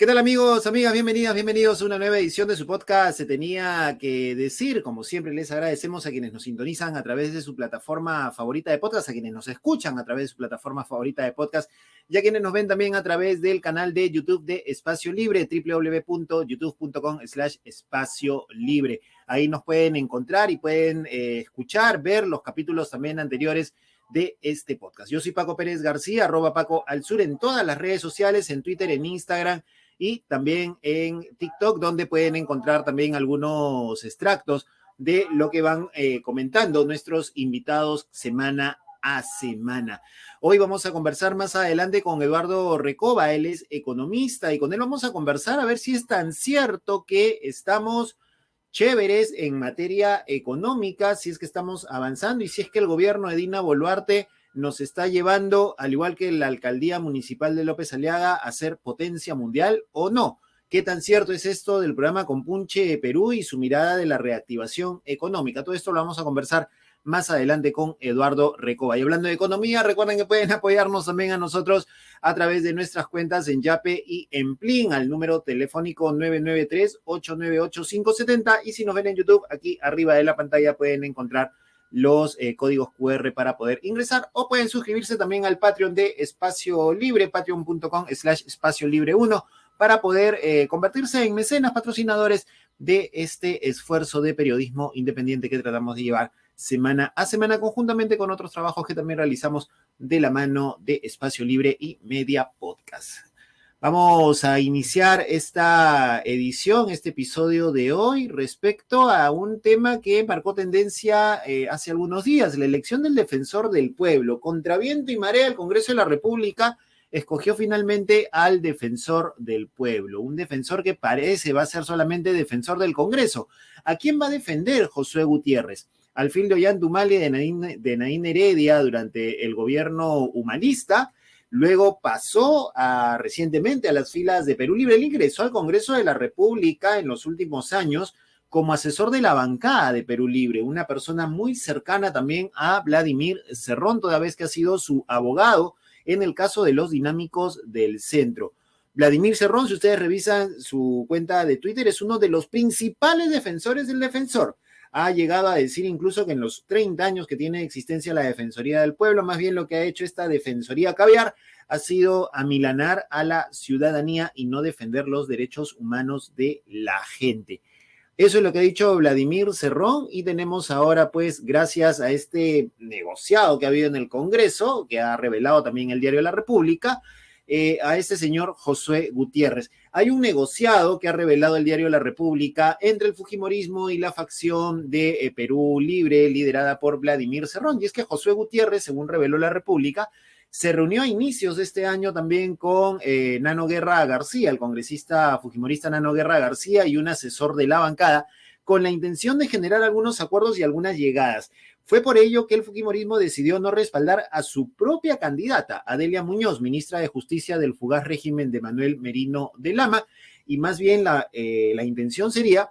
¿Qué tal amigos, amigas? Bienvenidos a una nueva edición de su podcast. Se tenía que decir, como siempre les agradecemos a quienes nos sintonizan a través de su plataforma favorita de podcast, a quienes nos escuchan a través de su plataforma favorita de podcast y a quienes nos ven también a través del canal de YouTube de Espacio Libre, www.youtube.com/Espacio Libre. Ahí nos pueden encontrar y pueden escuchar, ver los capítulos también anteriores de este podcast. Yo soy Paco Pérez García, @Paco al Sur en todas las redes sociales, en Twitter, en Instagram y también en TikTok, donde pueden encontrar también algunos extractos de lo que van comentando nuestros invitados semana a semana. Hoy vamos a conversar más adelante con Eduardo Recoba, él es economista y con él vamos a conversar a ver si es tan cierto que estamos chéveres en materia económica, si es que estamos avanzando y si es que el gobierno de Dina Boluarte nos está llevando, al igual que la alcaldía municipal de López Aliaga, a ser potencia mundial o no. ¿Qué tan cierto es esto del programa Compunche Perú y su mirada de la reactivación económica? Todo esto lo vamos a conversar más adelante con Eduardo Recoba. Y hablando de economía, recuerden que pueden apoyarnos también a nosotros a través de nuestras cuentas en Yape y en Plin, al número telefónico 993-898-570. Y si nos ven en YouTube, aquí arriba de la pantalla pueden encontrar los códigos QR para poder ingresar o pueden suscribirse también al Patreon de Espacio Libre, patreon.com/Espacio Libre 1, para poder convertirse en mecenas patrocinadores de este esfuerzo de periodismo independiente que tratamos de llevar semana a semana, conjuntamente con otros trabajos que también realizamos de la mano de Espacio Libre y Media Podcast. Vamos a iniciar esta edición, este episodio de hoy, respecto a un tema que marcó tendencia hace algunos días, la elección del defensor del pueblo. Contra viento y marea, el Congreso de la República escogió finalmente al defensor del pueblo, un defensor que parece va a ser solamente defensor del Congreso. ¿A quién va a defender Josué Gutiérrez? Al fil de Ollantumala de Nadine Heredia durante el gobierno humanista. Luego pasó recientemente a las filas de Perú Libre. Él ingresó al Congreso de la República en los últimos años como asesor de la bancada de Perú Libre, una persona muy cercana también a Vladimir Cerrón, toda vez que ha sido su abogado en el caso de los dinámicos del centro. Vladimir Cerrón, si ustedes revisan su cuenta de Twitter, es uno de los principales defensores del defensor. Ha llegado a decir incluso que en los 30 años que tiene de existencia la Defensoría del Pueblo, más bien lo que ha hecho esta Defensoría Caviar ha sido amilanar a la ciudadanía y no defender los derechos humanos de la gente. Eso es lo que ha dicho Vladimir Cerrón y tenemos ahora, pues, gracias a este negociado que ha habido en el Congreso, que ha revelado también el Diario La República, a este señor Josué Gutiérrez. Hay un negociado que ha revelado el Diario La República entre el fujimorismo y la facción de Perú Libre, liderada por Vladimir Cerrón, y es que Josué Gutiérrez, según reveló La República, se reunió a inicios de este año también con Nano Guerra García, el congresista fujimorista Nano Guerra García y un asesor de la bancada, con la intención de generar algunos acuerdos y algunas llegadas. Fue por ello que el fujimorismo decidió no respaldar a su propia candidata, Adelia Muñoz, ministra de Justicia del fugaz régimen de Manuel Merino de Lama, y más bien la intención sería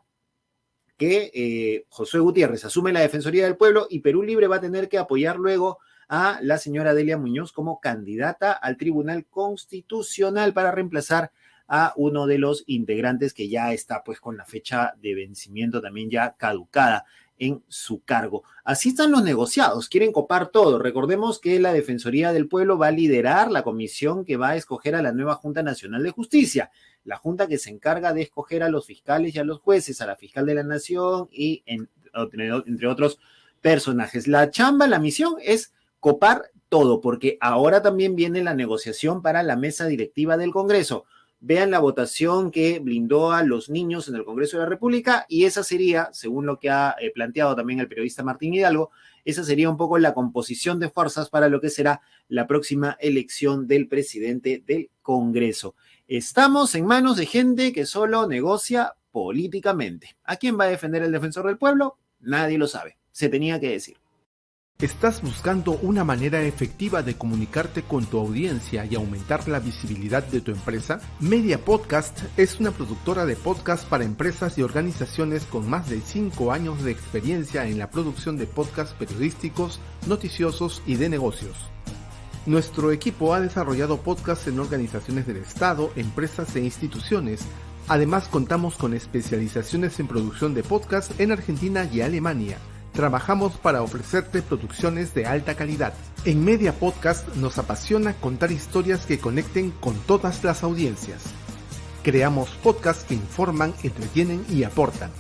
que Josué Gutiérrez asume la Defensoría del Pueblo y Perú Libre va a tener que apoyar luego a la señora Adelia Muñoz como candidata al Tribunal Constitucional para reemplazar a uno de los integrantes que ya está pues con la fecha de vencimiento también ya caducada en su cargo. Así están los negociados, quieren copar todo. Recordemos que la Defensoría del Pueblo va a liderar la comisión que va a escoger a la nueva Junta Nacional de Justicia, la junta que se encarga de escoger a los fiscales y a los jueces, a la fiscal de la Nación y entre otros personajes. La chamba, la misión es copar todo, porque ahora también viene la negociación para la mesa directiva del Congreso. Vean la votación que blindó a los niños en el Congreso de la República y esa sería, según lo que ha planteado también el periodista Martín Hidalgo, esa sería un poco la composición de fuerzas para lo que será la próxima elección del presidente del Congreso. Estamos en manos de gente que solo negocia políticamente. ¿A quién va a defender el defensor del pueblo? Nadie lo sabe. Se tenía que decir. ¿Estás buscando una manera efectiva de comunicarte con tu audiencia y aumentar la visibilidad de tu empresa? Media Podcast es una productora de podcast para empresas y organizaciones con más de 5 años de experiencia en la producción de podcasts periodísticos, noticiosos y de negocios. Nuestro equipo ha desarrollado podcasts en organizaciones del Estado, empresas e instituciones. Además, contamos con especializaciones en producción de podcasts en Argentina y Alemania. Trabajamos para ofrecerte producciones de alta calidad. En Media Podcast nos apasiona contar historias que conecten con todas las audiencias. Creamos podcasts que informan, entretienen y aportan.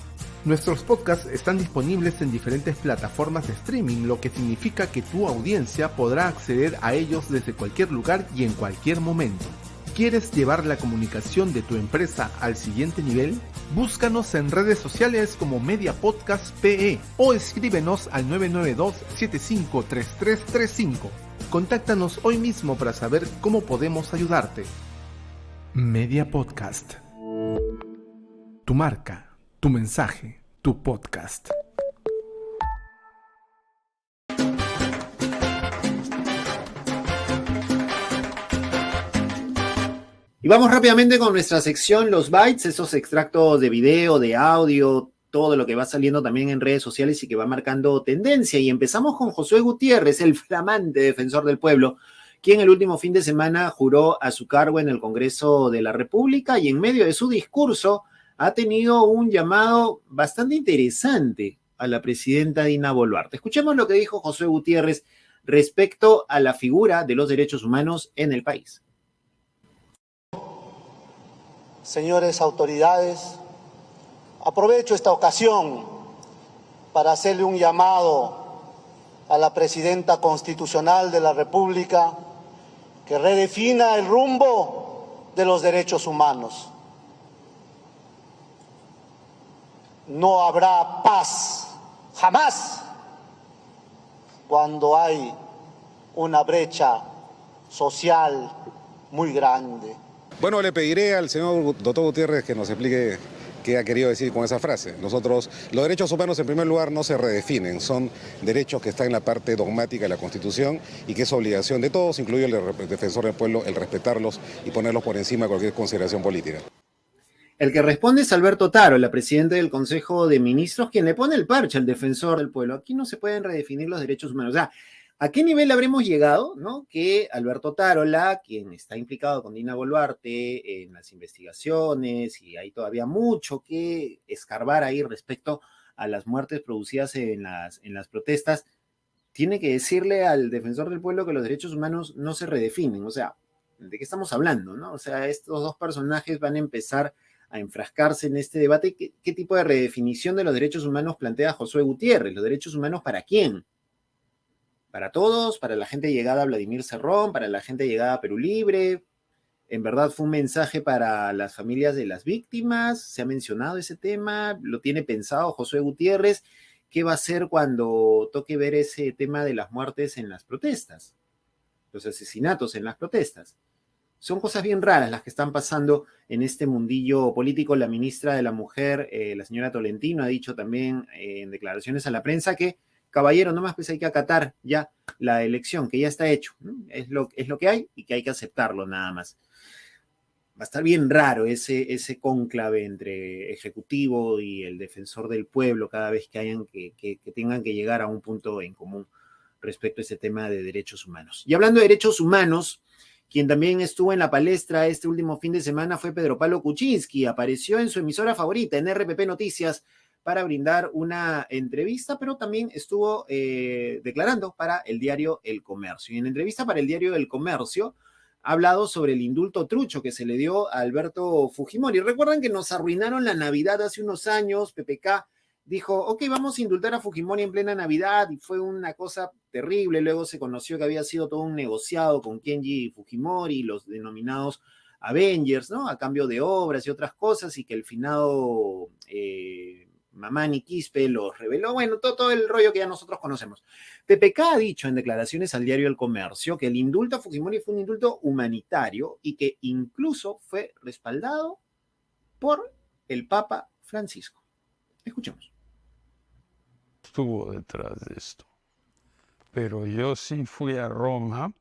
Nuestros podcasts están disponibles en diferentes plataformas de streaming, lo que significa que tu audiencia podrá acceder a ellos desde cualquier lugar y en cualquier momento. ¿Quieres llevar la comunicación de tu empresa al siguiente nivel? Búscanos en redes sociales como Media Podcast PE o escríbenos al 992-753335. Contáctanos hoy mismo para saber cómo podemos ayudarte. Media Podcast. Tu marca, tu mensaje, tu podcast. Y vamos rápidamente con nuestra sección Los Bytes, esos extractos de video, de audio, todo lo que va saliendo también en redes sociales y que va marcando tendencia. Y empezamos con Josué Gutiérrez, el flamante defensor del pueblo, quien el último fin de semana juró a su cargo en el Congreso de la República y en medio de su discurso ha tenido un llamado bastante interesante a la presidenta Dina Boluarte. Escuchemos lo que dijo Josué Gutiérrez respecto a la figura de los derechos humanos en el país. Señores autoridades, aprovecho esta ocasión para hacerle un llamado a la presidenta constitucional de la República que redefina el rumbo de los derechos humanos. No habrá paz, jamás, cuando hay una brecha social muy grande. Bueno, le pediré al señor doctor Gutiérrez que nos explique qué ha querido decir con esa frase. Los derechos humanos en primer lugar no se redefinen, son derechos que están en la parte dogmática de la Constitución y que es obligación de todos, incluido el defensor del pueblo, el respetarlos y ponerlos por encima de cualquier consideración política. El que responde es Alberto Taro, la presidenta del Consejo de Ministros, quien le pone el parche al defensor del pueblo. Aquí no se pueden redefinir los derechos humanos. O sea, ¿a qué nivel habremos llegado, no? Que Alberto Tarola, quien está implicado con Dina Boluarte en las investigaciones, y hay todavía mucho que escarbar ahí respecto a las muertes producidas en las protestas, tiene que decirle al defensor del pueblo que los derechos humanos no se redefinen. O sea, ¿de qué estamos hablando, no? O sea, estos dos personajes van a empezar a enfrascarse en este debate. ¿Qué tipo de redefinición de los derechos humanos plantea Josué Gutiérrez? ¿Los derechos humanos para quién? ¿Para todos? ¿Para la gente llegada a Vladimir Cerrón? ¿Para la gente llegada a Perú Libre? ¿En verdad fue un mensaje para las familias de las víctimas? ¿Se ha mencionado ese tema? ¿Lo tiene pensado Josué Gutiérrez? ¿Qué va a hacer cuando toque ver ese tema de las muertes en las protestas? Los asesinatos en las protestas. Son cosas bien raras las que están pasando en este mundillo político. La ministra de la Mujer, la señora Tolentino, ha dicho también en declaraciones a la prensa que, caballero, nomás pues hay que acatar ya la elección, que ya está hecho, ¿no? Es lo que hay y que hay que aceptarlo nada más. Va a estar bien raro ese cónclave entre Ejecutivo y el defensor del pueblo cada vez que tengan que llegar a un punto en común respecto a ese tema de derechos humanos. Y hablando de derechos humanos, quien también estuvo en la palestra este último fin de semana fue Pedro Pablo Kuczynski. Apareció en su emisora favorita, en RPP Noticias, para brindar una entrevista, pero también estuvo declarando para el diario El Comercio. Y en entrevista para el diario El Comercio ha hablado sobre el indulto trucho que se le dio a Alberto Fujimori. Recuerdan que nos arruinaron la Navidad hace unos años. PPK dijo, ok, vamos a indultar a Fujimori en plena Navidad, y fue una cosa terrible. Luego se conoció que había sido todo un negociado con Kenji Fujimori, los denominados Avengers, ¿no? A cambio de obras y otras cosas, y que el finado Mamani Quispe los reveló. Bueno, todo el rollo que ya nosotros conocemos. PPK ha dicho en declaraciones al diario El Comercio que el indulto a Fujimori fue un indulto humanitario y que incluso fue respaldado por el Papa Francisco. Escuchemos. Estuvo detrás de esto. Pero yo sí fui a Roma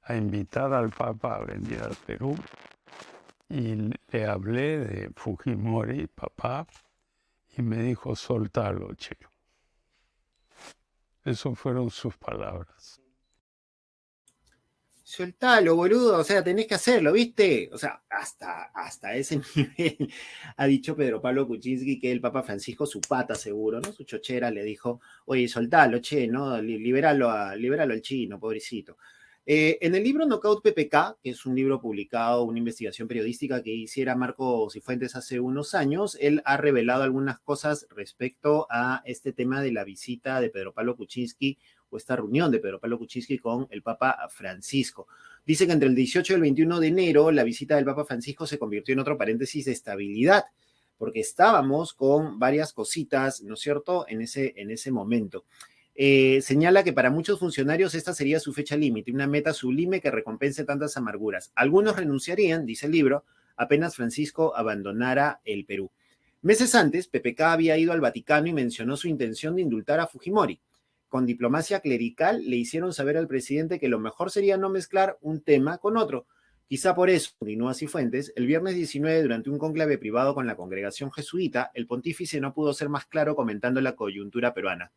a invitar al Papa a venir al Perú y le hablé de Fujimori, papá, y me dijo, soltalo, chico. Esas fueron sus palabras. Soltalo, boludo, o sea, tenés que hacerlo, ¿viste? O sea, hasta ese nivel ha dicho Pedro Pablo Kuczynski que el Papa Francisco, su pata seguro, ¿no? Su chochera le dijo, oye, soltalo, che, ¿no? Libéralo al chino, pobrecito. En el libro Knockout PPK, que es un libro publicado, una investigación periodística que hiciera Marco Cifuentes hace unos años, él ha revelado algunas cosas respecto a este tema de la visita de Pedro Pablo Kuczynski o esta reunión de Pedro Pablo Kuczynski con el Papa Francisco. Dice que entre el 18 y el 21 de enero la visita del Papa Francisco se convirtió en otro paréntesis de estabilidad, porque estábamos con varias cositas, ¿no es cierto?, en ese momento. Señala que para muchos funcionarios esta sería su fecha límite, una meta sublime que recompense tantas amarguras. Algunos renunciarían, dice el libro, apenas Francisco abandonara el Perú. Meses antes, PPK había ido al Vaticano y mencionó su intención de indultar a Fujimori. Con diplomacia clerical le hicieron saber al presidente que lo mejor sería no mezclar un tema con otro. Quizá por eso, continúa Cifuentes, el viernes 19, durante un cónclave privado con la congregación jesuita, el pontífice no pudo ser más claro comentando la coyuntura peruana.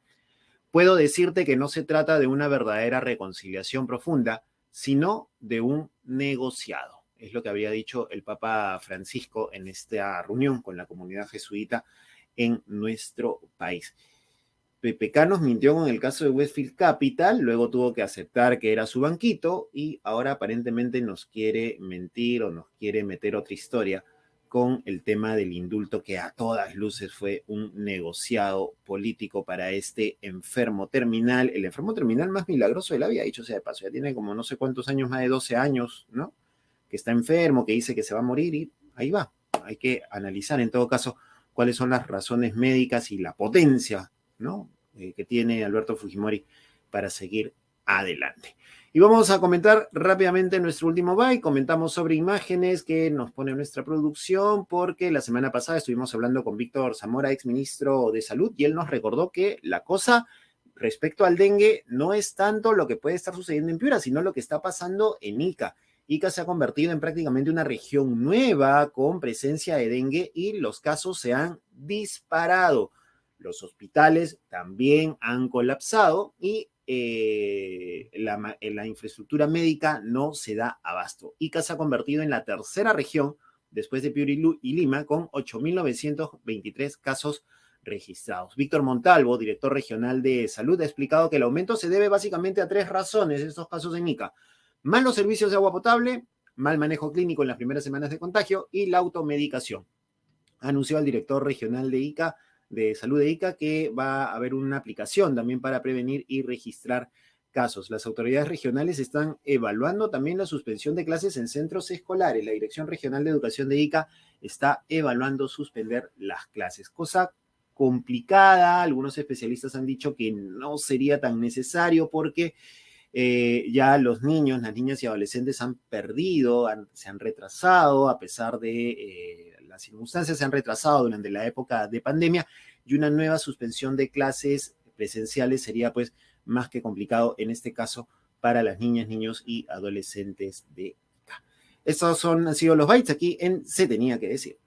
Puedo decirte que no se trata de una verdadera reconciliación profunda, sino de un negociado. Es lo que habría dicho el Papa Francisco en esta reunión con la comunidad jesuita en nuestro país. PPK nos mintió con el caso de Westfield Capital, luego tuvo que aceptar que era su banquito y ahora aparentemente nos quiere mentir o nos quiere meter otra historia con el tema del indulto que a todas luces fue un negociado político para este enfermo terminal, el enfermo terminal más milagroso de la vida, dicho sea de paso, ya tiene como no sé cuántos años, más de 12 años, ¿no? Que está enfermo, que dice que se va a morir y ahí va. Hay que analizar en todo caso cuáles son las razones médicas y la potencia, ¿no?, que tiene Alberto Fujimori para seguir adelante. Y vamos a comentar rápidamente nuestro último byte. Comentamos sobre imágenes que nos pone nuestra producción, porque la semana pasada estuvimos hablando con Víctor Zamora, exministro de Salud, y él nos recordó que la cosa respecto al dengue no es tanto lo que puede estar sucediendo en Piura, sino lo que está pasando en Ica. Ica se ha convertido en prácticamente una región nueva con presencia de dengue y los casos se han disparado. Los hospitales también han colapsado y la infraestructura médica no se da abasto. Ica se ha convertido en la tercera región después de Piura y Lima con 8.923 casos registrados. Víctor Montalvo, director regional de salud, ha explicado que el aumento se debe básicamente a 3 razones de estos casos en Ica: malos servicios de agua potable, mal manejo clínico en las primeras semanas de contagio y la automedicación. Anunció el director regional de Ica, de salud de Ica, que va a haber una aplicación también para prevenir y registrar casos. Las autoridades regionales están evaluando también la suspensión de clases en centros escolares. La Dirección Regional de Educación de Ica está evaluando suspender las clases, cosa complicada. Algunos especialistas han dicho que no sería tan necesario porque ya los niños, las niñas y adolescentes han perdido, se han retrasado, a pesar de las circunstancias se han retrasado durante la época de pandemia, y una nueva suspensión de clases presenciales sería pues más que complicado en este caso para las niñas, niños y adolescentes de acá. Estos han sido los bytes aquí en Se Tenía que Decir.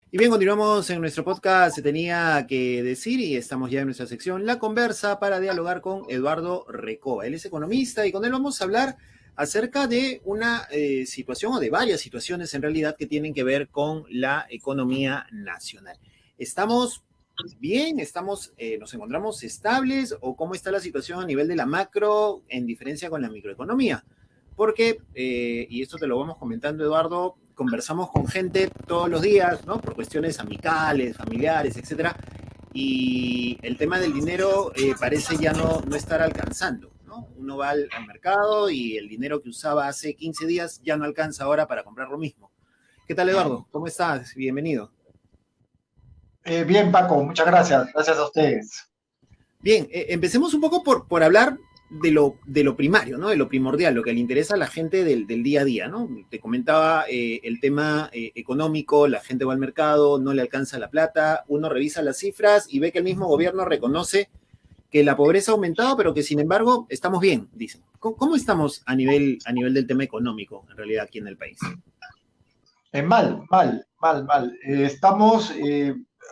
Y bien, continuamos en nuestro podcast Se Tenía que Decir y estamos ya en nuestra sección La Conversa para dialogar con Eduardo Recoba. Él es economista y con él vamos a hablar acerca de una situación o de varias situaciones en realidad que tienen que ver con la economía nacional. ¿Estamos bien? ¿Nos encontramos estables o cómo está la situación a nivel de la macro en diferencia con la microeconomía? Porque, y esto te lo vamos comentando, Eduardo, conversamos con gente todos los días, ¿no? Por cuestiones amicales, familiares, etcétera, y el tema del dinero parece ya no estar alcanzando, ¿no? Uno va al mercado y el dinero que usaba hace 15 días ya no alcanza ahora para comprar lo mismo. ¿Qué tal, Eduardo? ¿Cómo estás? Bienvenido. Bien, Paco, muchas gracias. Gracias a ustedes. Bien, empecemos un poco por hablar de lo primario, ¿no? De lo primordial, lo que le interesa a la gente del día a día, ¿no? Te comentaba el tema económico, la gente va al mercado, no le alcanza la plata, uno revisa las cifras y ve que el mismo gobierno reconoce que la pobreza ha aumentado, pero que sin embargo estamos bien, dicen. ¿Cómo estamos a nivel del tema económico, en realidad, aquí en el país? Mal. Estamos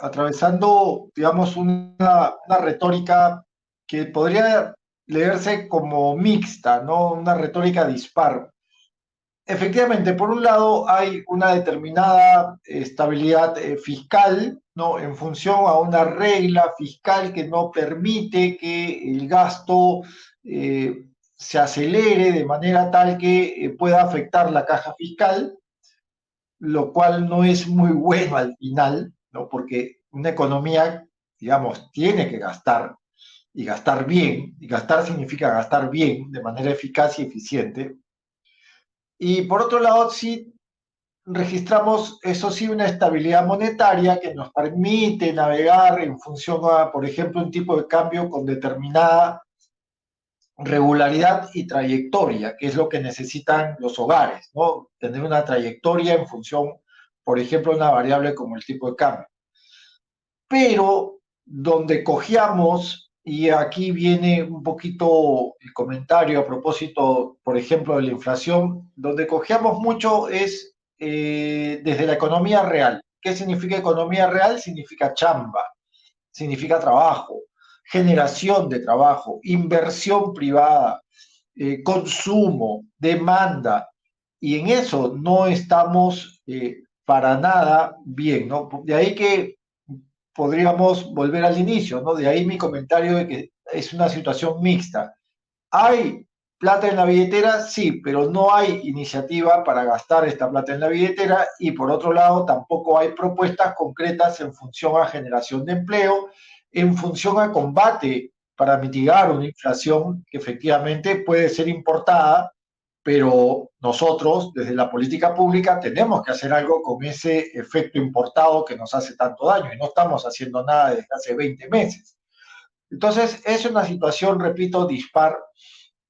atravesando, digamos, una retórica que podría leerse como mixta, ¿no? Una retórica dispar. Efectivamente, por un lado hay una determinada estabilidad fiscal, ¿no? En función a una regla fiscal que no permite que el gasto se acelere de manera tal que pueda afectar la caja fiscal, lo cual no es muy bueno al final, ¿no? Porque una economía, digamos, tiene que gastar y gastar bien, y gastar significa gastar bien, de manera eficaz y eficiente. Y por otro lado, sí registramos, eso sí, una estabilidad monetaria que nos permite navegar en función a, por ejemplo, un tipo de cambio con determinada regularidad y trayectoria, que es lo que necesitan los hogares, ¿no? Tener una trayectoria en función, por ejemplo, a una variable como el tipo de cambio. Pero donde cojeamos, y aquí viene un poquito el comentario a propósito, por ejemplo, de la inflación, donde cojeamos mucho es desde la economía real. ¿Qué significa economía real? Significa chamba, significa trabajo, generación de trabajo, inversión privada, consumo, demanda, y en eso no estamos para nada bien, ¿no? De ahí que podríamos volver al inicio, ¿no? De ahí mi comentario de que es una situación mixta. ¿Hay plata en la billetera? Sí, pero no hay iniciativa para gastar esta plata en la billetera y por otro lado tampoco hay propuestas concretas en función a generación de empleo, en función a combate para mitigar una inflación que efectivamente puede ser importada, pero nosotros desde la política pública tenemos que hacer algo con ese efecto importado que nos hace tanto daño y no estamos haciendo nada desde hace 20 meses. Entonces es una situación, repito, dispar,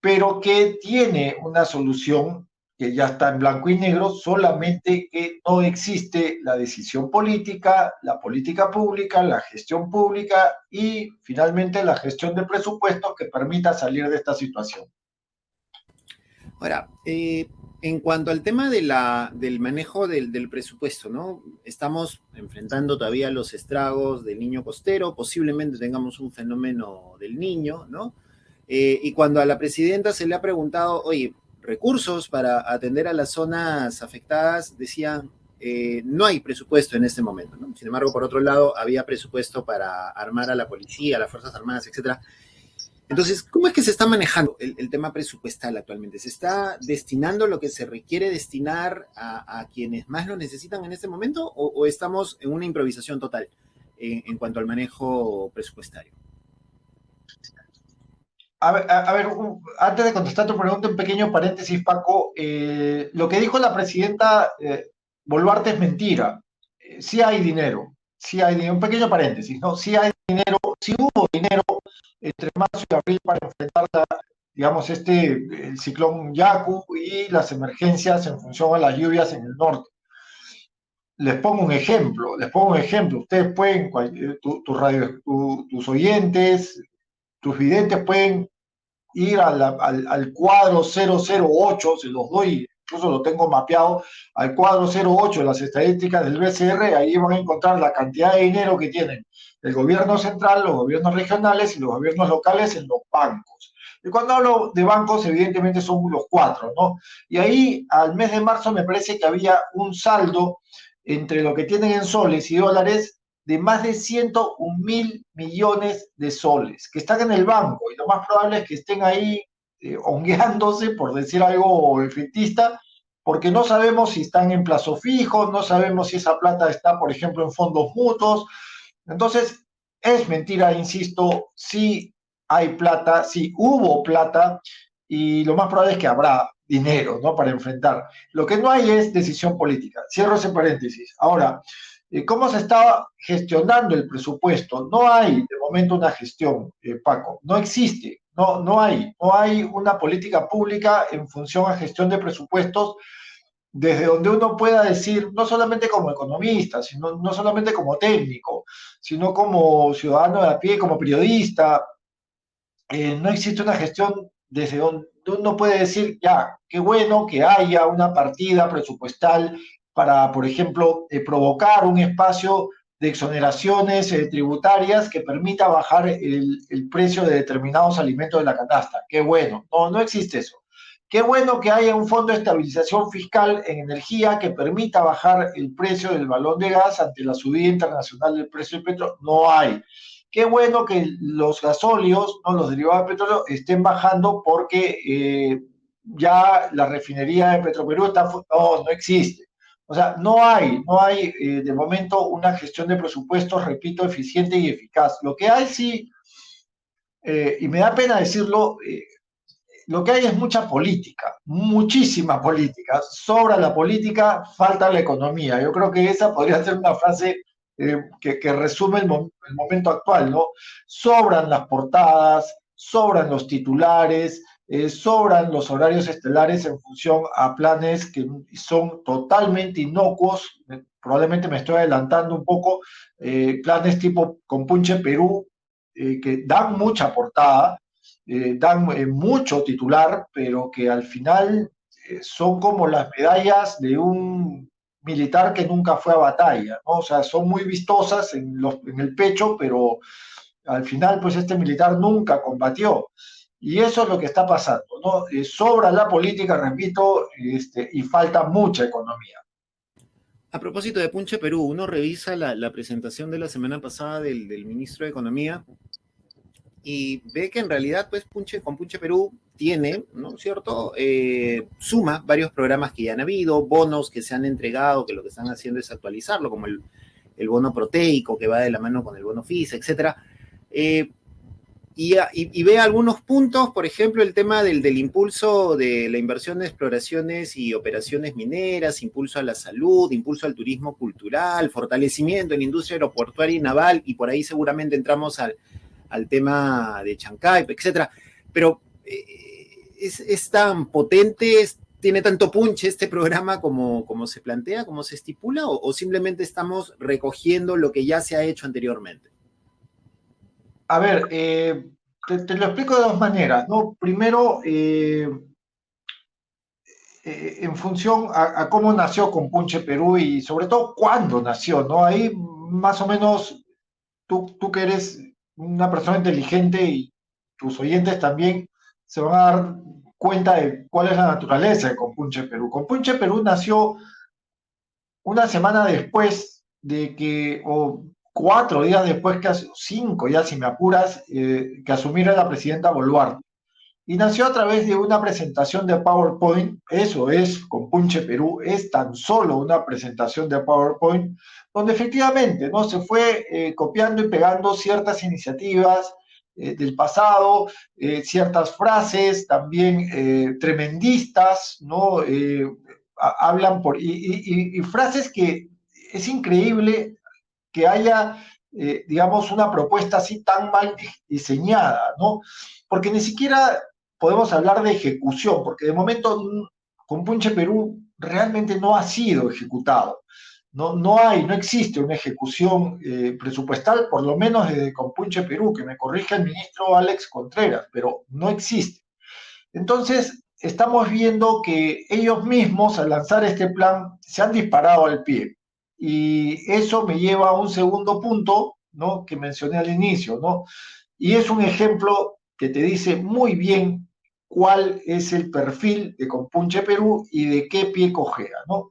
pero que tiene una solución que ya está en blanco y negro, solamente que no existe la decisión política, la política pública, la gestión pública y finalmente la gestión de presupuestos que permita salir de esta situación. Ahora, en cuanto al tema del manejo del presupuesto, ¿no? Estamos enfrentando todavía los estragos del niño costero, posiblemente tengamos un fenómeno del niño, ¿no? Y cuando a la presidenta se le ha preguntado, oye, recursos para atender a las zonas afectadas, decían, no hay presupuesto en este momento, ¿no? Sin embargo, por otro lado, había presupuesto para armar a la policía, a las Fuerzas Armadas, etcétera. Entonces, ¿cómo es que se está manejando el tema presupuestal actualmente? ¿Se está destinando lo que se requiere destinar a quienes más lo necesitan en este momento o estamos en una improvisación total en cuanto al manejo presupuestario? A ver, antes de contestar tu pregunta, un pequeño paréntesis, Paco. Lo que dijo la presidenta Boluarte es mentira. Sí hay dinero, sí hay dinero. Un pequeño paréntesis, ¿no? Sí hay dinero, sí hubo dinero entre marzo y abril para enfrentar, digamos, el ciclón Yaku y las emergencias en función a las lluvias en el norte. Les pongo un ejemplo. Ustedes pueden, tus oyentes, tus videntes pueden ir al cuadro 008, se los doy, incluso lo tengo mapeado, al cuadro 08 de las estadísticas del BCR, ahí van a encontrar la cantidad de dinero que tienen el gobierno central, los gobiernos regionales y los gobiernos locales en los bancos. Y cuando hablo de bancos, evidentemente son los cuatro, ¿no? Y ahí, al mes de marzo, me parece que había un saldo entre lo que tienen en soles y dólares de más de 101.000 millones de soles que están en el banco y lo más probable es que estén ahí hongueándose, por decir algo efectista, porque no sabemos si están en plazo fijo, no sabemos si esa plata está, por ejemplo, en fondos mutuos. Entonces, es mentira, insisto, sí hay plata, sí hubo plata y lo más probable es que habrá dinero, ¿no? Para enfrentar. Lo que no hay es decisión política. Cierro ese paréntesis. Ahora, ¿cómo se está gestionando el presupuesto? No hay de momento una gestión, Paco, no existe, no hay una política pública en función a gestión de presupuestos desde donde uno pueda decir, no solamente como economista, sino no solamente como técnico, sino como ciudadano de a pie, como periodista, no existe una gestión desde donde uno puede decir, ya, qué bueno que haya una partida presupuestal para, por ejemplo, provocar un espacio de exoneraciones tributarias que permita bajar el precio de determinados alimentos de la canasta. Qué bueno, no existe eso. Qué bueno que haya un fondo de estabilización fiscal en energía que permita bajar el precio del balón de gas ante la subida internacional del precio del petróleo. No hay. Qué bueno que los gasóleos, ¿no?, los derivados del petróleo, estén bajando porque ya la refinería de Petroperú no existe. O sea, no hay de momento una gestión de presupuestos, repito, eficiente y eficaz. Lo que hay sí, y me da pena decirlo, lo que hay es mucha política, muchísima política. Sobra la política, falta la economía. Yo creo que esa podría ser una frase que resume el momento actual, ¿no? Sobran las portadas, sobran los titulares, sobran los horarios estelares en función a planes que son totalmente inocuos. Probablemente me estoy adelantando un poco, planes tipo Compunche Perú, que dan mucha portada, dan mucho titular, pero que al final son como las medallas de un militar que nunca fue a batalla, ¿no? O sea, son muy vistosas en el pecho, pero al final, pues este militar nunca combatió. Y eso es lo que está pasando, ¿no? Sobra la política, repito, y falta mucha economía. A propósito de Punche Perú, uno revisa la presentación de la semana pasada del ministro de Economía y ve que en realidad, pues, con Punche Perú tiene, ¿no es cierto?, suma varios programas que ya han habido, bonos que se han entregado, que lo que están haciendo es actualizarlo, como el bono proteico, que va de la mano con el bono FISA, etc. Y ve algunos puntos, por ejemplo, el tema del impulso de la inversión en exploraciones y operaciones mineras, impulso a la salud, impulso al turismo cultural, fortalecimiento en la industria aeroportuaria y naval, y por ahí seguramente entramos al tema de Chancay, etcétera. Pero es tan potente, tiene tanto punch este programa como se plantea, como se estipula, o simplemente estamos recogiendo lo que ya se ha hecho anteriormente. A ver, te lo explico de dos maneras, ¿no? Primero, en función a cómo nació Compunche Perú y sobre todo cuándo nació, ¿no? Ahí más o menos tú que eres una persona inteligente y tus oyentes también se van a dar cuenta de cuál es la naturaleza de Compunche Perú. Compunche Perú nació una semana después de que, o 4 días después, 5 ya si me apuras, que asumiera la presidenta Boluarte. Y nació a través de una presentación de PowerPoint. Eso es Compunche Perú, es tan solo una presentación de PowerPoint, donde efectivamente, ¿no?, se fue copiando y pegando ciertas iniciativas del pasado, ciertas frases también tremendistas, ¿no? Hablan y frases que es increíble que haya, digamos, una propuesta así tan mal diseñada, ¿no? Porque ni siquiera podemos hablar de ejecución, porque de momento Compunche Perú realmente no ha sido ejecutado. No existe una ejecución presupuestal, por lo menos desde Compunche Perú, que me corrija el ministro Alex Contreras, pero no existe. Entonces, estamos viendo que ellos mismos, al lanzar este plan, se han disparado al pie. Y eso me lleva a un segundo punto, ¿no?, que mencioné al inicio, ¿no? Y es un ejemplo que te dice muy bien cuál es el perfil de Compunche Perú y de qué pie cojea, ¿no?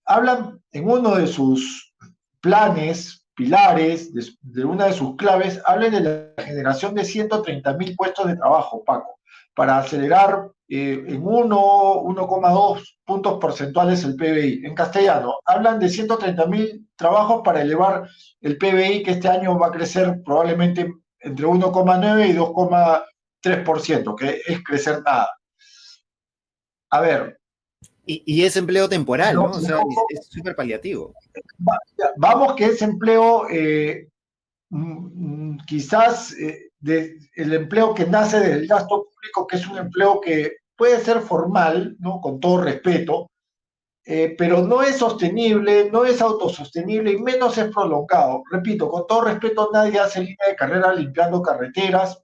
Hablan en uno de sus planes, pilares, de una de sus claves, hablan de la generación de 130.000 puestos de trabajo, Paco, para acelerar en 1,2 puntos porcentuales el PBI. En castellano, hablan de 130.000 trabajos para elevar el PBI, que este año va a crecer probablemente entre 1,9 y 2,3%, que es crecer nada. A ver. Y es empleo temporal, ¿no? O sea, es súper paliativo. Vamos que es empleo, quizás el empleo que nace del gasto público, que es un empleo que puede ser formal, ¿no?, con todo respeto, pero no es sostenible, no es autosostenible y menos es prolongado. Repito, con todo respeto, nadie hace línea de carrera limpiando carreteras,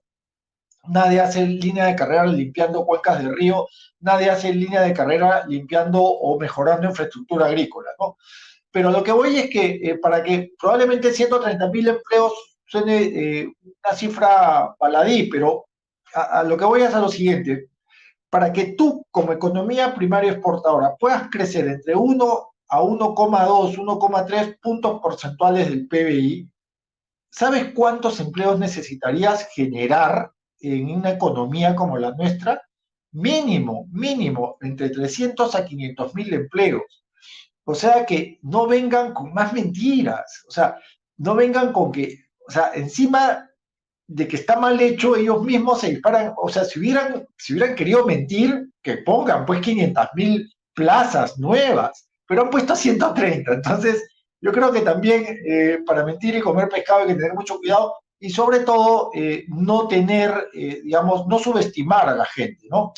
nadie hace línea de carrera limpiando cuencas de río, nadie hace línea de carrera limpiando o mejorando infraestructura agrícola, ¿no? pero lo que voy es que para que probablemente 130.000 empleos suene una cifra baladí, pero a lo que voy es a lo siguiente. Para que tú, como economía primaria exportadora, puedas crecer entre 1 a 1,2, 1,3 puntos porcentuales del PBI, ¿sabes cuántos empleos necesitarías generar en una economía como la nuestra? Mínimo, mínimo, entre 300 a 500.000 empleos. O sea que no vengan con más mentiras, o sea, no vengan con que, o sea, encima de que está mal hecho, ellos mismos se disparan, o sea, si hubieran querido mentir, que pongan pues 500.000 plazas nuevas, pero han puesto 130, entonces yo creo que también para mentir y comer pescado hay que tener mucho cuidado y sobre todo no tener, digamos, no subestimar a la gente, ¿no?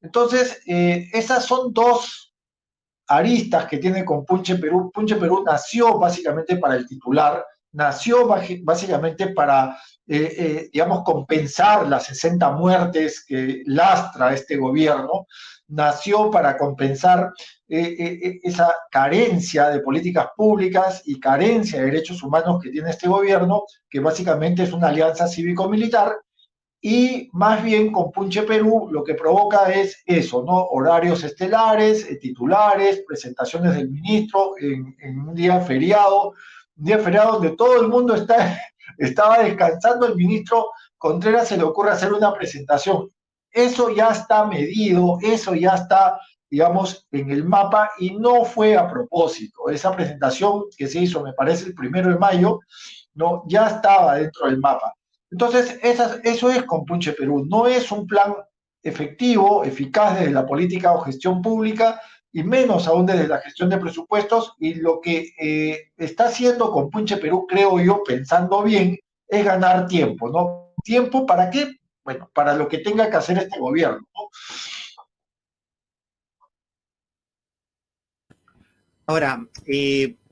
Entonces, esas son dos aristas que tiene con Punche Perú. Punche Perú nació básicamente para el titular, nació básicamente para, digamos, compensar las 60 muertes que lastra este gobierno, nació para compensar esa carencia de políticas públicas y carencia de derechos humanos que tiene este gobierno, que básicamente es una alianza cívico-militar, y más bien con Punche Perú lo que provoca es eso, ¿no? Horarios estelares, titulares, presentaciones del ministro en un día feriado donde todo el mundo estaba descansando, el ministro Contreras se le ocurre hacer una presentación. Eso ya está medido, eso ya está, digamos, en el mapa y no fue a propósito. Esa presentación que se hizo, me parece, el 1 de mayo, ¿no? Ya estaba dentro del mapa. Entonces, eso es con Punche Perú. No es un plan efectivo, eficaz desde la política o gestión pública, y menos aún desde la gestión de presupuestos, y lo que está haciendo con Punche Perú, creo yo, pensando bien, es ganar tiempo, ¿no? ¿Tiempo para qué? Bueno, para lo que tenga que hacer este gobierno, ¿no? Ahora,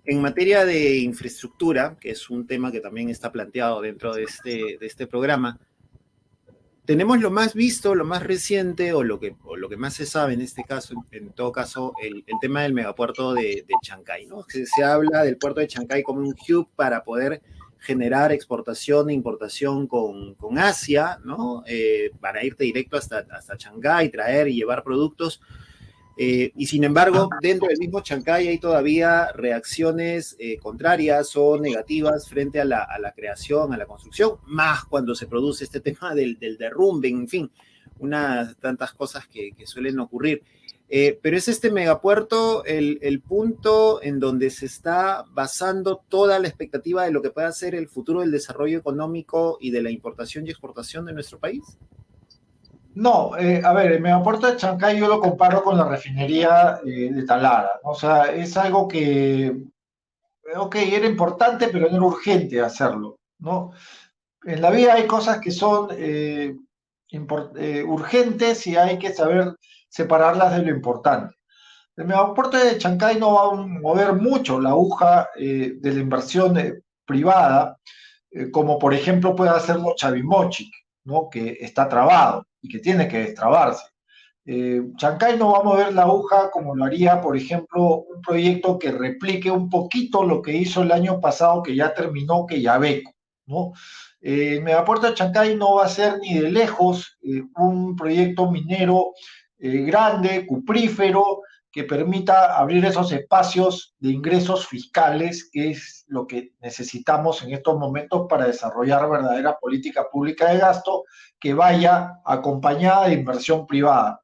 en materia de infraestructura, que es un tema que también está planteado dentro de este programa, tenemos lo más visto, lo más reciente, o lo que más se sabe en este caso, en todo caso, el tema del megapuerto de Chancay, ¿no? Se habla del puerto de Chancay como un hub para poder generar exportación e importación con Asia, ¿no? Para irte directo hasta Chancay, traer y llevar productos. Y sin embargo, dentro del mismo Chancay hay todavía reacciones contrarias o negativas frente a la creación, a la construcción, más cuando se produce este tema del derrumbe, en fin, unas tantas cosas que suelen ocurrir. Pero es este megapuerto el punto en donde se está basando toda la expectativa de lo que pueda ser el futuro del desarrollo económico y de la importación y exportación de nuestro país. No, a ver, el megapuerto de Chancay yo lo comparo con la refinería de Talara, ¿no? O sea, es algo que, ok, era importante, pero no era urgente hacerlo, ¿no? En la vida hay cosas que son urgentes y hay que saber separarlas de lo importante. El megapuerto de Chancay no va a mover mucho la aguja de la inversión privada, como por ejemplo puede hacerlo Chavimochic, ¿no? Que está trabado y que tiene que destrabarse. Chancay no va a mover la aguja como lo haría, por ejemplo, un proyecto que replique un poquito lo que hizo el año pasado, que ya terminó, que Quellaveco, ¿no? El megapuerto de Chancay no va a ser ni de lejos un proyecto minero grande, cuprífero, que permita abrir esos espacios de ingresos fiscales, que es lo que necesitamos en estos momentos para desarrollar verdadera política pública de gasto que vaya acompañada de inversión privada.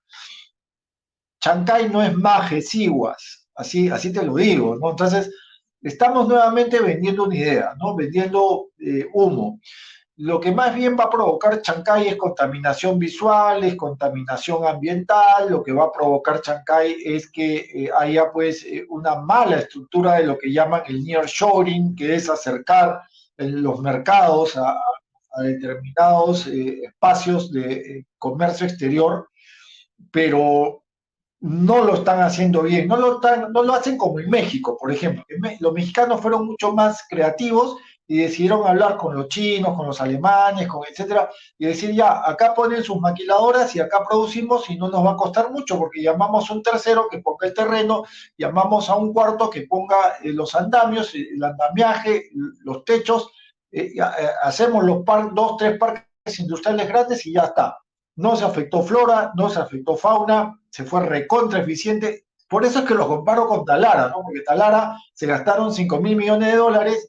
Chancay no es Maje, Siguas, así te lo digo, ¿no? Entonces, estamos nuevamente vendiendo una idea, ¿no? Vendiendo humo. Lo que más bien va a provocar Chancay es contaminación visual, es contaminación ambiental. Lo que va a provocar Chancay es que haya pues una mala estructura de lo que llaman el nearshoring, que es acercar los mercados a determinados espacios de comercio exterior, pero no lo están haciendo bien, no lo hacen como en México, por ejemplo. Los mexicanos fueron mucho más creativos y decidieron hablar con los chinos, con los alemanes, con etcétera, y decir ya, acá ponen sus maquiladoras y acá producimos y no nos va a costar mucho porque llamamos a un tercero que ponga el terreno, llamamos a un cuarto que ponga los andamios, el andamiaje, los techos, hacemos los 2, 3 parques industriales grandes y ya está. No se afectó flora, no se afectó fauna, se fue recontra eficiente. Por eso es que lo comparo con Talara, ¿no? Porque Talara se gastaron $5.000 millones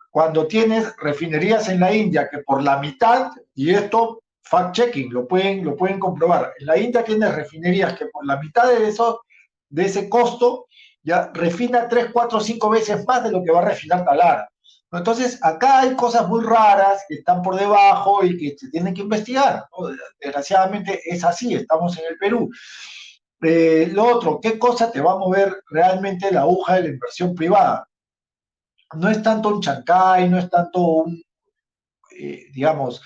cuando tienes refinerías en la India que por la mitad, y esto fact-checking, lo pueden comprobar, en la India tienes refinerías que por la mitad de ese costo ya refina 3, 4, 5 veces más de lo que va a refinar Talara. Entonces, acá hay cosas muy raras que están por debajo y que se tienen que investigar, ¿no? Desgraciadamente es así, estamos en el Perú. Lo otro, ¿qué cosa te va a mover realmente la aguja de la inversión privada? No es tanto un Chancay, no es tanto digamos,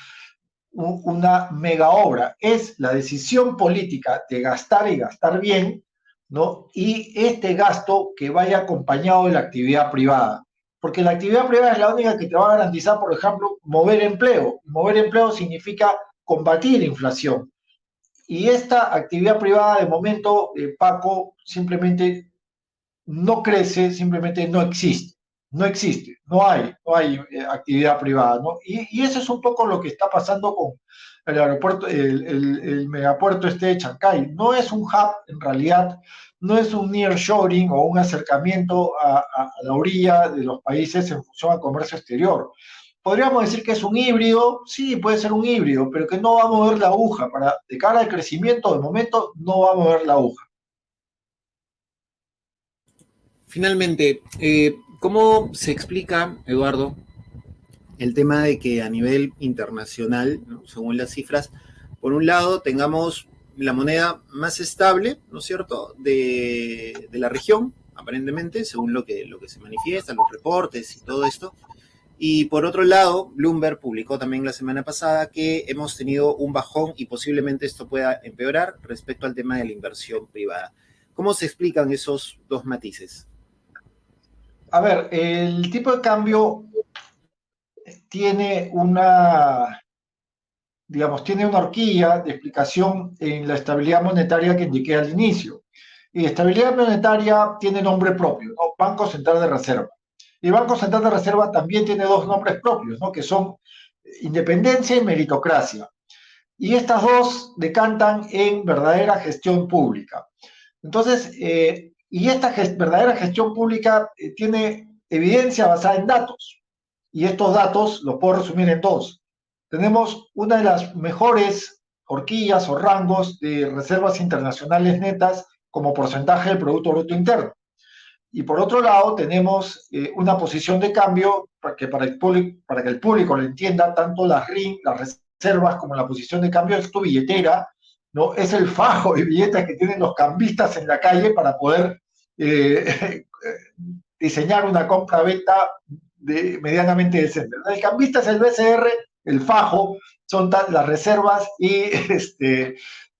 una mega obra, es la decisión política de gastar y gastar bien, ¿no? Y este gasto que vaya acompañado de la actividad privada. Porque la actividad privada es la única que te va a garantizar, por ejemplo, mover empleo. Mover empleo significa combatir inflación. Y esta actividad privada, de momento, Paco, simplemente no crece, simplemente no existe. No existe, no hay actividad privada, ¿no? Y eso es un poco lo que está pasando con el aeropuerto, el megapuerto de Chancay. No es un hub, en realidad, no es un nearshoring o un acercamiento a la orilla de los países en función al comercio exterior. Podríamos decir que es un híbrido, sí, puede ser un híbrido, pero que no va a mover la aguja. De cara al crecimiento, de momento, no va a mover la aguja. Finalmente, ¿cómo se explica, Eduardo, el tema de que a nivel internacional, ¿no?, según las cifras, por un lado tengamos la moneda más estable, ¿no es cierto?, de la región, aparentemente, según lo que se manifiesta, los reportes y todo esto, y por otro lado, Bloomberg publicó también la semana pasada que hemos tenido un bajón y posiblemente esto pueda empeorar respecto al tema de la inversión privada? ¿Cómo se explican esos dos matices? A ver, el tipo de cambio tiene una horquilla de explicación en la estabilidad monetaria que indiqué al inicio. Y estabilidad monetaria tiene nombre propio, ¿no? Banco Central de Reserva. Y el Banco Central de Reserva también tiene dos nombres propios, ¿no?, que son independencia y meritocracia. Y estas dos decantan en verdadera gestión pública. Entonces, y esta verdadera gestión pública tiene evidencia basada en datos. Y estos datos los puedo resumir en dos. Tenemos una de las mejores horquillas o rangos de reservas internacionales netas como porcentaje del Producto Bruto Interno. Y por otro lado, tenemos una posición de cambio para que el público lo entienda, tanto las RIN, las reservas, como la posición de cambio es tu billetera, ¿no? Es el fajo de billetes que tienen los cambistas en la calle para poder diseñar una compra-venta medianamente decente. El cambista es el BCR, el fajo son las reservas y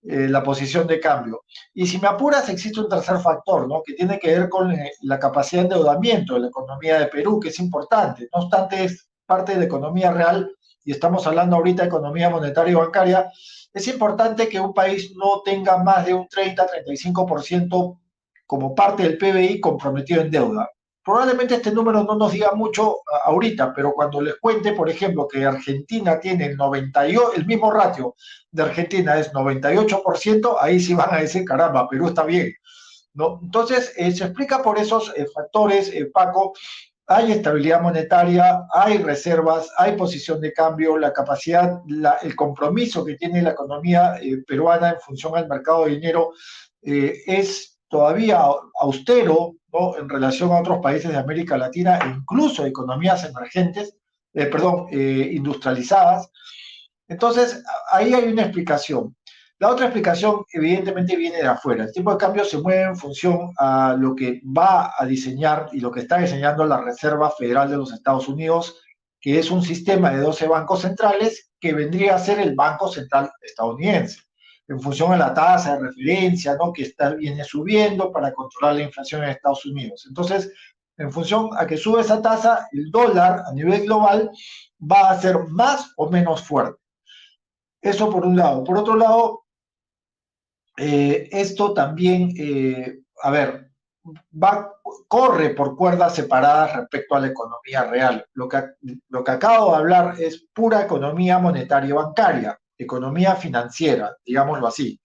la posición de cambio. Y si me apuras, existe un tercer factor, ¿no?, que tiene que ver con la capacidad de endeudamiento de la economía de Perú, que es importante. No obstante, es parte de la economía real, y estamos hablando ahorita de economía monetaria y bancaria. Es importante que un país no tenga más de un 30-35% como parte del PBI comprometido en deuda. Probablemente este número no nos diga mucho ahorita, pero cuando les cuente, por ejemplo, que Argentina tiene el mismo ratio de Argentina es 98%, ahí sí van a decir, caramba, Perú está bien, ¿no? Entonces, se explica por esos factores, Paco. Hay estabilidad monetaria, hay reservas, hay posición de cambio, la capacidad, el compromiso que tiene la economía peruana en función al mercado de dinero es todavía austero, ¿no?, en relación a otros países de América Latina e incluso economías emergentes, industrializadas. Entonces, ahí hay una explicación. La otra explicación, evidentemente, viene de afuera. El tipo de cambio se mueve en función a lo que va a diseñar y lo que está diseñando la Reserva Federal de los Estados Unidos, que es un sistema de 12 bancos centrales que vendría a ser el Banco Central estadounidense, en función a la tasa de referencia, ¿no?, que viene subiendo para controlar la inflación en Estados Unidos. Entonces, en función a que sube esa tasa, el dólar a nivel global va a ser más o menos fuerte. Eso por un lado. Por otro lado, esto también, a ver, corre por cuerdas separadas respecto a la economía real. Lo que acabo de hablar es pura economía monetaria bancaria, economía financiera, digámoslo así.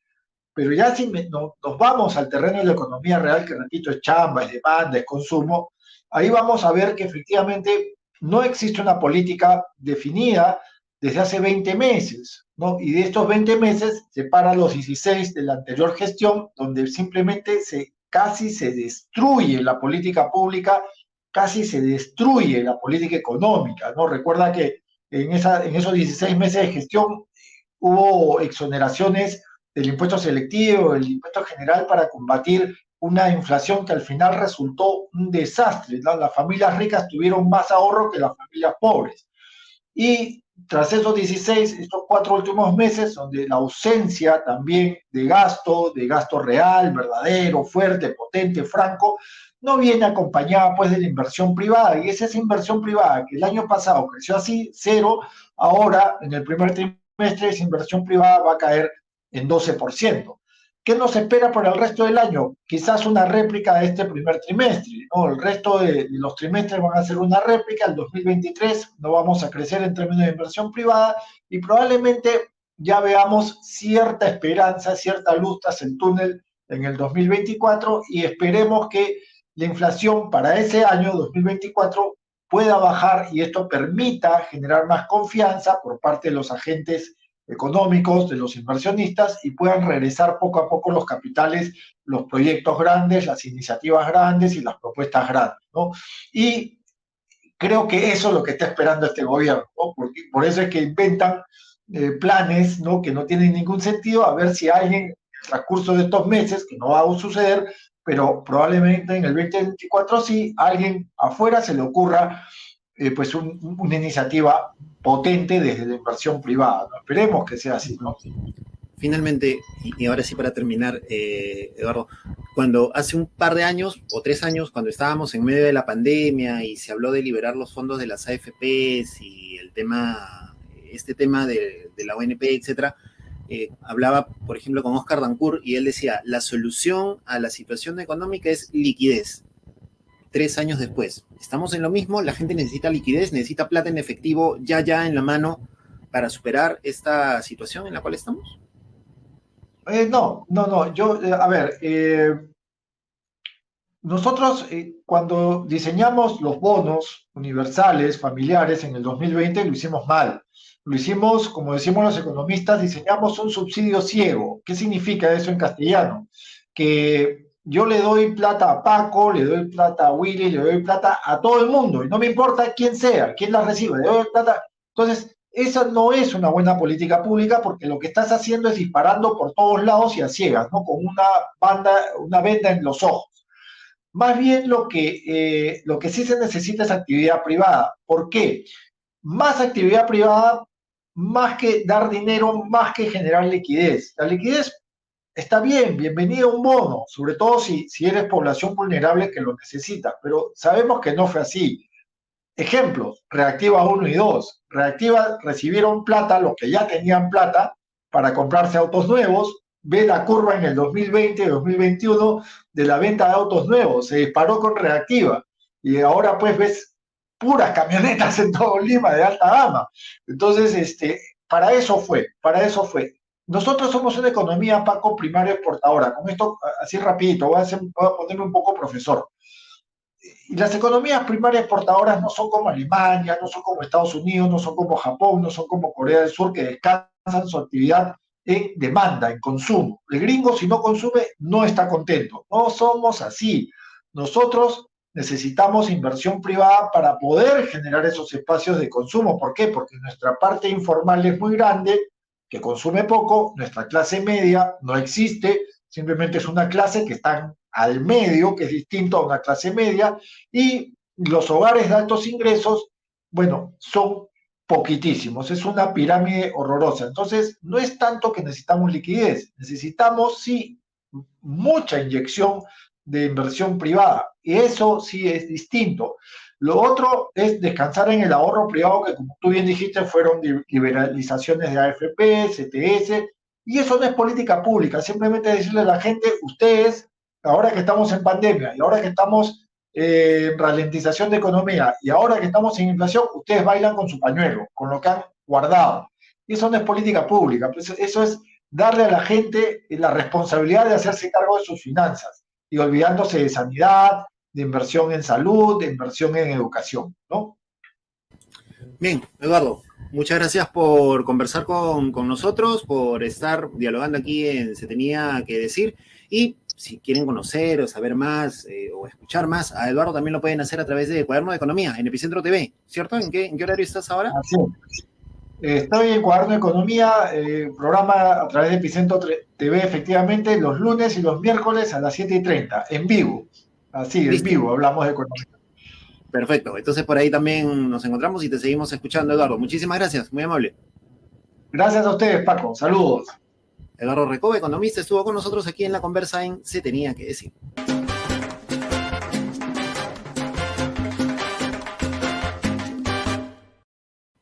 Pero ya si nos vamos al terreno de la economía real, que repito, es chamba, es demanda, es consumo, ahí vamos a ver que efectivamente no existe una política definida desde hace 20 meses, ¿no? Y de estos 20 meses se paran los 16 de la anterior gestión, donde simplemente casi se destruye la política pública, casi se destruye la política económica, ¿no? Recuerda que en esos 16 meses de gestión hubo exoneraciones del impuesto selectivo, del impuesto general para combatir una inflación que al final resultó un desastre, ¿no? Las familias ricas tuvieron más ahorro que las familias pobres. Y tras esos 16, estos 4 últimos meses, donde la ausencia también de gasto real, verdadero, fuerte, potente, franco, no viene acompañada pues de la inversión privada. Y es esa inversión privada que el año pasado creció así, 0, ahora en el primer trimestre esa inversión privada va a caer en 12%. ¿Qué nos espera para el resto del año? Quizás una réplica de este primer trimestre, ¿no? El resto de los trimestres van a ser una réplica. El 2023 no vamos a crecer en términos de inversión privada y probablemente ya veamos cierta esperanza, cierta luz tras el túnel en el 2024 y esperemos que la inflación para ese año 2024 pueda bajar y esto permita generar más confianza por parte de los agentes económicos, de los inversionistas y puedan regresar poco a poco los capitales, los proyectos grandes, las iniciativas grandes y las propuestas grandes, ¿no? Y creo que eso es lo que está esperando este gobierno, ¿no? Porque por eso es que inventan planes, ¿no? Que no tienen ningún sentido, a ver si alguien en el transcurso de estos meses, que no va a suceder, pero probablemente en el 2024 sí, alguien afuera se le ocurra pues una iniciativa potente desde la inversión privada, ¿no? Esperemos que sea así, ¿no? Finalmente, y ahora sí para terminar, Eduardo, cuando hace un par de años o 3 años, cuando estábamos en medio de la pandemia y se habló de liberar los fondos de las AFPs y este tema de la ONP, etcétera, hablaba, por ejemplo, con Oscar Dancourt y él decía, la solución a la situación económica es liquidez. 3 años después, estamos en lo mismo, la gente necesita liquidez, necesita plata en efectivo ya en la mano para superar esta situación en la cual estamos. No, yo, a ver, nosotros cuando diseñamos los bonos universales, familiares, en el 2020 lo hicimos mal. Lo hicimos, como decimos los economistas, diseñamos un subsidio ciego. ¿Qué significa eso en castellano? Que yo le doy plata a Paco, le doy plata a Willy, le doy plata a todo el mundo, y no me importa quién sea, quién la recibe, le doy plata. Entonces, esa no es una buena política pública porque lo que estás haciendo es disparando por todos lados y a ciegas, ¿no? Con una venda en los ojos. Más bien lo que sí se necesita es actividad privada. ¿Por qué? Más actividad privada, más que dar dinero, más que generar liquidez. La liquidez está bien, bienvenido a un bono, sobre todo si eres población vulnerable que lo necesita, pero sabemos que no fue así. Ejemplos, Reactiva 1 y 2. Reactiva recibieron plata, los que ya tenían plata, para comprarse autos nuevos. Ve la curva en el 2020, 2021 de la venta de autos nuevos. Se disparó con Reactiva. Y ahora pues ves puras camionetas en todo Lima de alta gama. Entonces, para eso fue. Nosotros somos una economía, Paco, primaria exportadora. Con esto, así rapidito, voy a ponerme un poco profesor. Y las economías primarias exportadoras no son como Alemania, no son como Estados Unidos, no son como Japón, no son como Corea del Sur, que descansan su actividad en demanda, en consumo. El gringo, si no consume, no está contento. No somos así. Nosotros necesitamos inversión privada para poder generar esos espacios de consumo. ¿Por qué? Porque nuestra parte informal es muy grande, que consume poco, nuestra clase media no existe, simplemente es una clase que está al medio, que es distinto a una clase media, y los hogares de altos ingresos, bueno, son poquitísimos, es una pirámide horrorosa. Entonces, no es tanto que necesitamos liquidez, necesitamos, sí, mucha inyección de inversión privada. Y eso sí es distinto. Lo otro es descansar en el ahorro privado, que como tú bien dijiste, fueron liberalizaciones de AFP, CTS, y eso no es política pública, simplemente decirle a la gente, ustedes, ahora que estamos en pandemia, y ahora que estamos en ralentización de economía, y ahora que estamos en inflación, ustedes bailan con su pañuelo, con lo que han guardado. Y eso no es política pública, pues eso es darle a la gente la responsabilidad de hacerse cargo de sus finanzas, y olvidándose de sanidad, de inversión en salud, de inversión en educación, ¿no? Bien, Eduardo, muchas gracias por conversar con nosotros, por estar dialogando aquí en Se Tenía Que Decir, y si quieren conocer o saber más o escuchar más a Eduardo, también lo pueden hacer a través de Cuaderno de Economía, en Epicentro TV, ¿cierto? ¿En qué horario estás ahora? Así es. Estoy en Cuaderno de Economía, programa a través de Epicentro TV, efectivamente, los lunes y los miércoles a las 7:30, en vivo. Así, Listo. En vivo, hablamos de economía. Perfecto, entonces por ahí también nos encontramos y te seguimos escuchando, Eduardo. Muchísimas gracias, muy amable. Gracias a ustedes, Paco. Saludos. Eduardo Recoba, economista, estuvo con nosotros aquí en la conversa en Se Tenía Que Decir.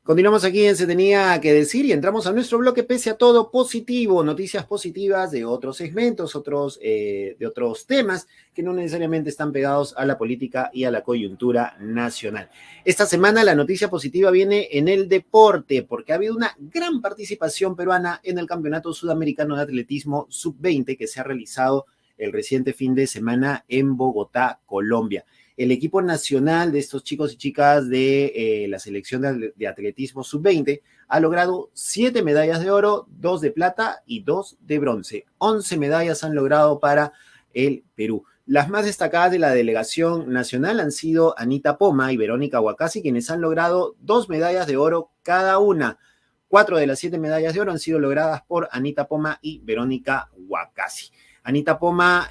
Continuamos aquí en Se Tenía Que Decir y entramos a nuestro bloque pese a todo positivo, noticias positivas de otros segmentos, de otros temas que no necesariamente están pegados a la política y a la coyuntura nacional. Esta semana la noticia positiva viene en el deporte porque ha habido una gran participación peruana en el Campeonato Sudamericano de Atletismo Sub-20 que se ha realizado el reciente fin de semana en Bogotá, Colombia. El equipo nacional de estos chicos y chicas de la selección de atletismo sub-20 ha logrado 7 medallas de oro, 2 de plata y 2 de bronce. 11 medallas han logrado para el Perú. Las más destacadas de la delegación nacional han sido Anita Poma y Verónica Huacasi, quienes han logrado 2 medallas de oro cada una. 4 de las 7 medallas de oro han sido logradas por Anita Poma y Verónica Huacasi. Anita Poma,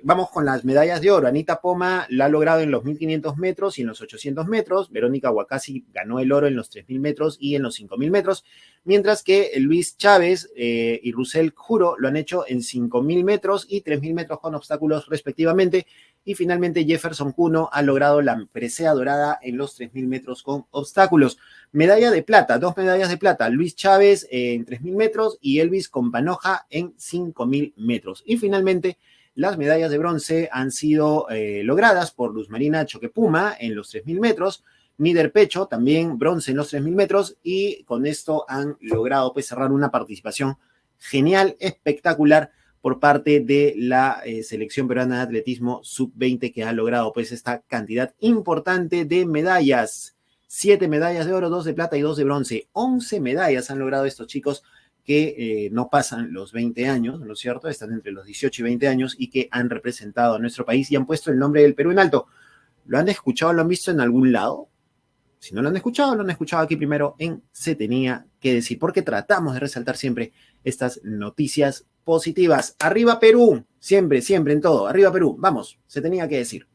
vamos con las medallas de oro. Anita Poma la ha logrado en los 1.500 metros y en los 800 metros. Verónica Huacasi ganó el oro en los 3.000 metros y en los 5.000 metros. Mientras que Luis Chávez y Rusel Juro lo han hecho en 5.000 metros y 3.000 metros con obstáculos respectivamente. Y finalmente Jefferson Cuno ha logrado la presea dorada en los 3.000 metros con obstáculos. Medalla de plata, 2 medallas de plata. Luis Chávez en 3.000 metros y Elvis Companoja en 5.000 metros. Y finalmente las medallas de bronce han sido logradas por Luz Marina Choquepuma en los 3.000 metros. Nider Pecho también bronce en los 3.000 metros y con esto han logrado pues cerrar una participación genial, espectacular por parte de la selección peruana de atletismo sub-20 que ha logrado pues esta cantidad importante de medallas. 7 medallas de oro, 2 de plata y 2 de bronce. 11 medallas han logrado estos chicos que no pasan los 20 años, ¿no es cierto? Están entre los 18 y 20 años y que han representado a nuestro país y han puesto el nombre del Perú en alto. ¿Lo han escuchado, lo han visto en algún lado? Si no lo han escuchado aquí primero en Se Tenía Que Decir, porque tratamos de resaltar siempre estas noticias positivas. Arriba Perú, siempre, siempre en todo. Arriba Perú, vamos, Se Tenía Que Decir.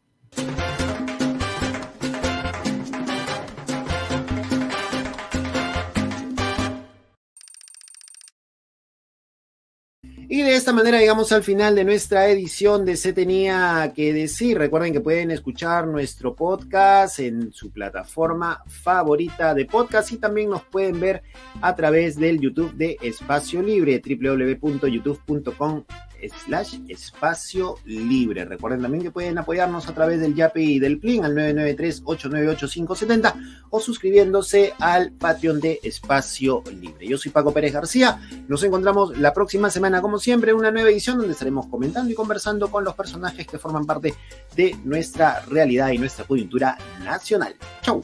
Y de esta manera llegamos al final de nuestra edición de Se Tenía Que Decir. Recuerden que pueden escuchar nuestro podcast en su plataforma favorita de podcast y también nos pueden ver a través del YouTube de Espacio Libre, www.youtube.com/Espacio Libre. Recuerden también que pueden apoyarnos a través del Yape y del Plin al 993-898-570 o suscribiéndose al Patreon de Espacio Libre. Yo soy Paco Pérez García. Nos encontramos la próxima semana, como siempre, en una nueva edición donde estaremos comentando y conversando con los personajes que forman parte de nuestra realidad y nuestra coyuntura nacional. ¡Chau!